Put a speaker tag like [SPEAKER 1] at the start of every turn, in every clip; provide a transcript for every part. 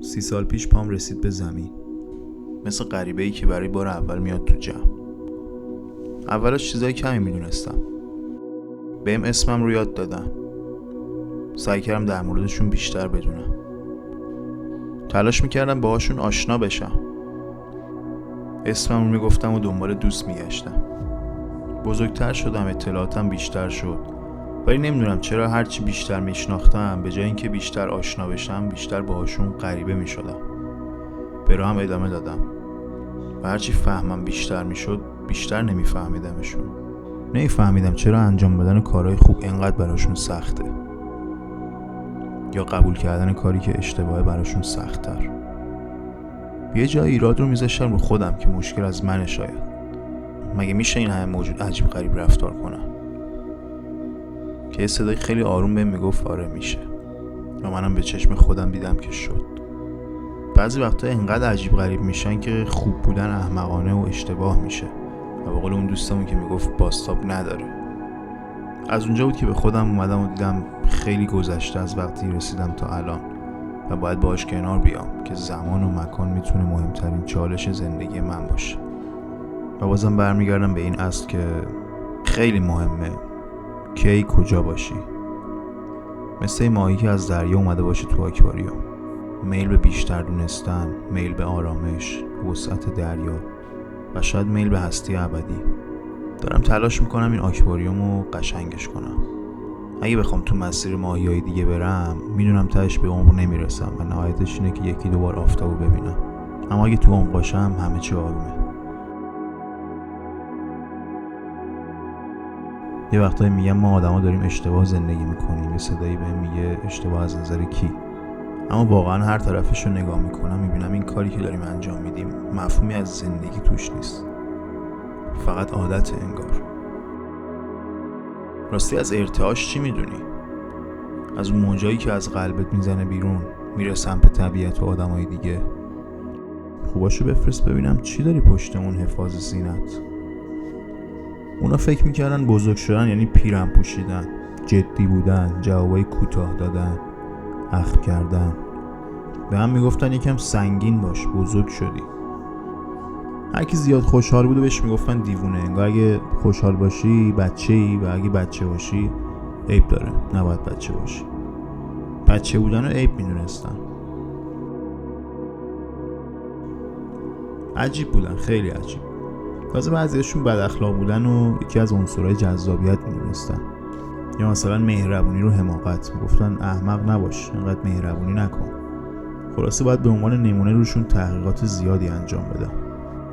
[SPEAKER 1] 30 سال پیش پام رسید به زمین، مثل غریبه‌ای که برای بار اول میاد تو جمع. اولش چیزای کمی میدونستم، بهم اسمم رو یاد دادن، سعی کردم در موردشون بیشتر بدونم، تلاش میکردم باهاشون آشنا بشم. اسمم رو میگفتم و دنبال دوست میگشتم. بزرگتر شدم، اطلاعاتم بیشتر شد، ولی نمیدونم چرا هرچی بیشتر میشناختم به جای اینکه بیشتر آشنا بشم بیشتر باهاشون غریبه میشدم. به راهم ادامه دادم و هرچی فهمم بیشتر میشد بیشتر نمیفهمیدمشون. نمیفهمیدم چرا انجام دادن کارهای خوب اینقدر براشون سخته، یا قبول کردن کاری که اشتباهه براشون سخت‌تر. یه جای ایراد رو میذاشتم رو خودم که مشکل از منه. شاید مگه میشه این همه موجود عجیب غریب رفتار کنن؟ که یه صدای خیلی آروم بهم میگفت آره میشه، و منم به چشم خودم دیدم که شد. بعضی وقتا اینقدر عجیب غریب میشن که خوب بودن احمقانه و اشتباه میشه، و به قول اون دوستمون که میگفت باستاب نداره. از اونجا بود که به خودم اومدم و دیدم خیلی گذشته از وقتی رسیدم تا الان و باید باهاش کنار بیام که زمان و مکان میتونه مهمترین چالش زندگی من باشه. و بازم برمیگردم به این اصل که خیلی مهمه کی کجا باشی. مثل این ماهی که از دریا اومده باشه تو آکواریوم، میل به بیشتر دونستن، میل به آرامش، وسعت دریا و شاید میل به هستی ابدی. دارم تلاش میکنم این آکواریوم رو قشنگش کنم. اگه بخوام تو مسیر ماهیای دیگه برم میدونم تهش به عمق نمیرسم و نهایتش اینه که یکی دو بار آفتابو ببینم، اما اگه تو عمق باشم همه چی آرومه. یه وقتایی میگم ما آدما داریم اشتباه زندگی میکنیم، یه صدایی بهم میگه اشتباه از نظر کی؟ اما واقعا هر طرفش رو نگاه میکنم میبینم این کاری که داریم انجام میدیم مفهومی از زندگی توش نیست، فقط عادت انگار. راستی از ارتعاش چی میدونی؟ از اون موجایی که از قلبت میزنه بیرون میره سمت طبیعت و آدمای دیگه. خوباشو بفرست ببینم چی داری پشت اون حفاظ زینت. اونا فکر میکردن بزرگ شدن یعنی پیرن پوشیدن، جدی بودن، جوابای کوتاه دادن، اخم کردن. به هم میگفتن یکم سنگین باش، بزرگ شدی. هر کی زیاد خوشحال بود بهش میگفتن دیوونه، انگار اگه خوشحال باشی بچه‌ای و اگه بچه باشی عیب داره، نباید بچه باشی. بچه بودن رو عیب میدونستن. عجیب بودن، خیلی عجیب. تازه بعضیشون بد اخلاق بودن و یکی از عنصرهای جذابیت میدونستن. یا مثلا مهربونی رو حماقت، میگفتن احمق نباش، انقدر مهربونی نکن. خلاصه باید به عنوان نمونه روشون تحقیقات زیادی انجام بدم.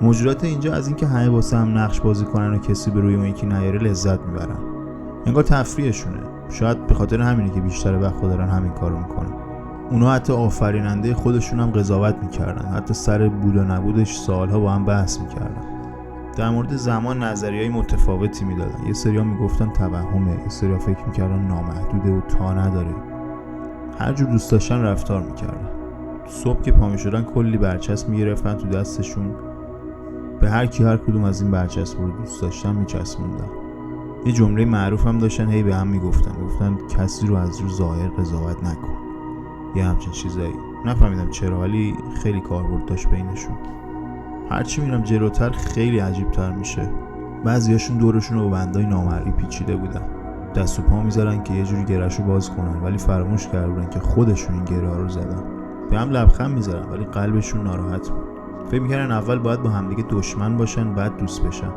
[SPEAKER 1] موجودات اینجا از اینکه همه واسه هم نقش بازی کنن و کسی به روی اون یکی نیاره لذت میبرن. انگار تفریحشونه. شاید به خاطر همینه که بیشتر وقت دارن همین کارو میکنن. اونا حتی آفریننده خودشون هم قضاوت میکردن، حتی سر بود و نبودش سالها با هم بحث میکردن. در مورد زمان نظریه‌ای متفاوتی میدادن. یه سریا میگفتن توهمه، یه سریا فکر میکردن نامحدوده و تا نداره. هر جور دوست داشتن رفتار میکردن. صبح که پا میشدن کلی برچسب میگرفتن تو دستشون، به هر کی هر کدوم از این برچسب رو دوست داشتن میچسبوندن. یه جمله معروف هم داشتن، هی به هم میگفتن کسی رو از رو ظاهر قضاوت نکن، یه همچین چیزایی. نفهمیدم چرا، ولی خیلی کاربرد داشت بینشون. هرچی میرم جلوتر خیلی عجیبتر میشه. بعضیاشون دورشون رو با بندای نامرئی پیچیده بودن، دست و پا میذارن که یه جوری گرهشو باز کنن، ولی فراموش کردن که خودشون این گره ها رو زدن. به هم لبخند میذارن ولی قلبشون ناراحت بود. فکر میکردن اول باید با همدیگه دشمن باشن بعد دوست بشن.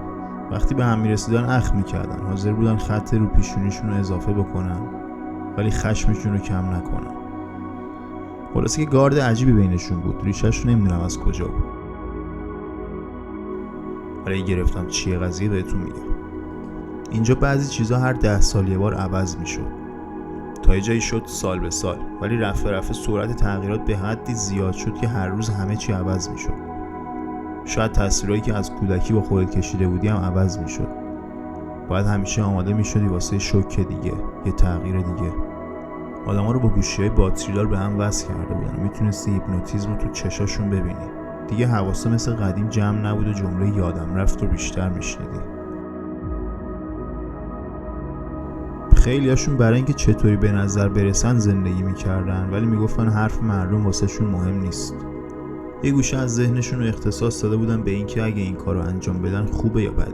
[SPEAKER 1] وقتی به هم میرسیدن اخم میکردن، حاضر بودن خط رو پیشونیشون رو اضافه بکنن ولی خشمشون رو کم نکنن. خلاصه که گارد عجیبی بینشون بود، ریشه‌ش رو نمیدونم از کجا بود. برای گرفتم چیه قضیه بهتون میگم. اینجا بعضی چیزا هر 10 سال یه بار عوض میشد، تا یه جایی شد سال به سال، ولی رفته سرعت تغییرات به حدی زیاد شد که هر روز همه چی عوض میشد. شاید تصویرایی که از کودکی با خودت کشیده بودی هم عوض میشد. باید همیشه آماده میشدی واسه شوک دیگه، یه تغییر دیگه. آدما رو با گوشی‌های باتریدار به هم وصل کرده بودن، میتونستی هیپنوتیزم رو تو چشاشون ببینی. دیگه حواسا مثل قدیم جمع نبود و جمله یادم رفت و بیشتر میشنیدی. خیلیاشون برای اینکه چطوری به نظر برسن زندگی میکردن، ولی میگفتن حرف مردم واسه شون مهم نیست. یه گوشه از ذهنشون رو اختصاص داده بودن به اینکه اگه این کارو انجام بدن خوبه یا بده،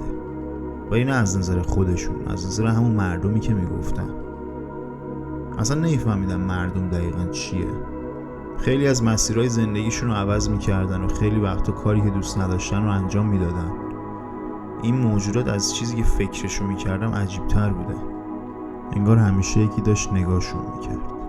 [SPEAKER 1] ولی نه از نظر خودشون، از نظر همون مردمی که میگفتن. اصلا نمیفهمیدن مردم دقیقاً چیه. خیلی از مسیرهای زندگیشون رو عوض میکردن و خیلی وقتا کاری که دوست نداشتن رو انجام میدادن. این موجودات از چیزی که فکرشو میکردم عجیب‌تر بوده. انگار همیشه یکی داشت نگاهشون میکرد.